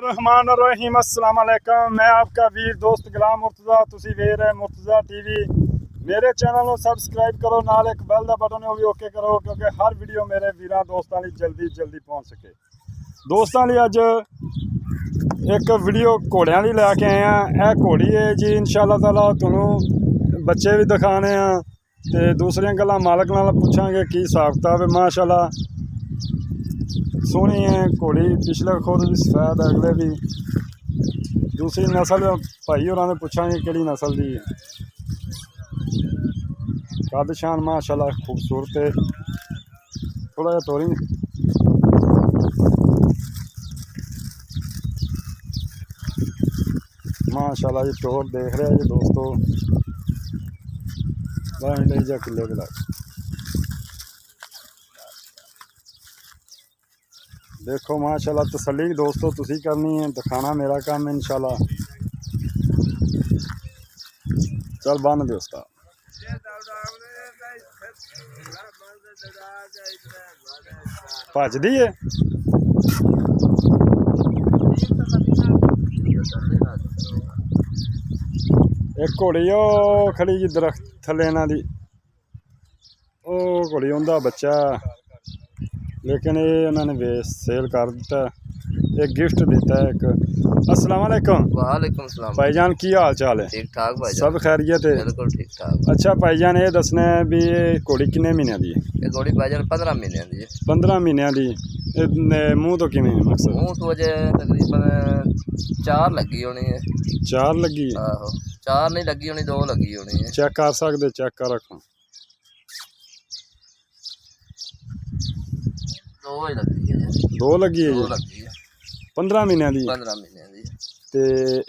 रहमान रहीम अस्सलाम वालेकुम। मैं आपका वीर दोस्त गुलाम मुर्तज़ा, तुसी वेख रहे मुर्तज़ा टीवी। मेरे चैनल को सबसक्राइब करो, नाल एक बैल का बटन भी ओके करो क्योंकि हर वीडियो मेरे वीर दोस्तों जल्दी पहुँच सके। दोस्तों लिए अज एक वीडियो घोड़ियां की लैके आए हैं। यह घोड़ी है जी, इंशाअल्लाह ताला तुहानू बच्चे भी दिखाने हैं तो दूसरिया गल्लां मालक नाल पुछांगे की हिसाब किताब है। माशाअल्लाह सोहनी है घोड़ी, पिछले खुद भी सफेद है, अगले भी दूसरी नस्ल भाई होरां ने पुछांगे किहड़ी नस्ल की है। कद शान माशाअल्लाह खूबसूरत है। थोड़ा जिहा तोरी माशाअल्लाह जी, टोर देख रहे जी दोस्तों, ले जा किले के लग देखो माशाअल्लाह। तसल्ली दोस्तों तुसी करनी है, दिखाना मेरा काम है इंशाअल्लाह। चल बन दे उस्ताद। भजदी है एक घोड़ी ओ खड़ी जी दरख्त थले इन्हां दी, ओ घोड़ी उंदा बच्चा, लेकिन ये उन्होंने सेल कर दिता। एक गिफ्ट दिता है एक। अस्सलाम वालेकुम। वालेकुम सलाम भाईजान, की हाल चाल है? ठीक ठाक भाई, सब खैरियत है? बिल्कुल ठीक ठाक। अच्छा भाईजान, ये दसना है भी ये घोड़ी किन्ने महीनों की है? ये घोड़ी भाईजान 15 महीने की है। 15 महीनों की। मुँह तो किवें मकसद? मुँह तो अजे तकरीबन 4 लगी होनी है। 4 लगी? आहो, 4 नहीं लगी होनी, 2 लगी होनी है। चेक कर सकते? चेक कर रखो। 2 ही लगी है। 2 लगी है? 2 लगी है। 15 महीनों की? 15 महीने की। ते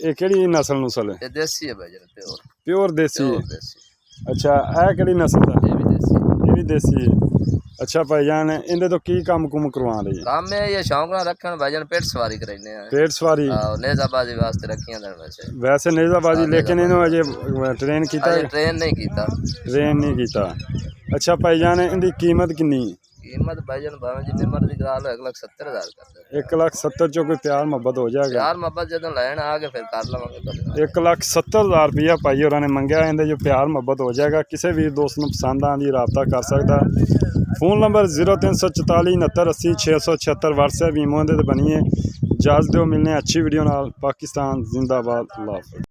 ये केड़ी नस्ल नुस्ल है? ये देसी है भाईजान, प्योर प्योर देसी है। देसी। अच्छा, यह केड़ी नस्ल है? ये भी देसी है। ये भी देसी है। अच्छा भाईजान, इनके तो की काम कुम करवा रही है? काम है ये शौक ना रखन भाईजान, पेट सवारी कराने हैं। पेट सवारी? नेजाबाजी वास्ते रखियां दन वैसे। वैसे नेजाबाजी, लेकिन इन्हों अजे ट्रेन किया? ट्रेन नहीं कीता। ट्रेन नहीं किया। अच्छा भाईजान, इनकी कीमत कितनी? कीमत भाईजान भावे जिन्ने मर्जी करा लो, 1,70,000 कर। 1,70,000 चो कोई प्यार मोहब्बत हो जाएगा? प्यार मोहब्बत जो लैन आ गए फिर कर लवांगे। 1,70,000 रुपया भाई होरां ने मंगया। इनके जो प्यार मोहब्बत हो जाएगा। किसी भी दोस्त को पसंद आँदी रबता कर सकता। Phone number 0344 69 80 676। व्हाट्सएप ईमो दे बनिए। इजाज़त दो, मिलने अच्छी वीडियो नाल। पाकिस्तान जिंदाबाद। अल्लाह हाफ़िज़।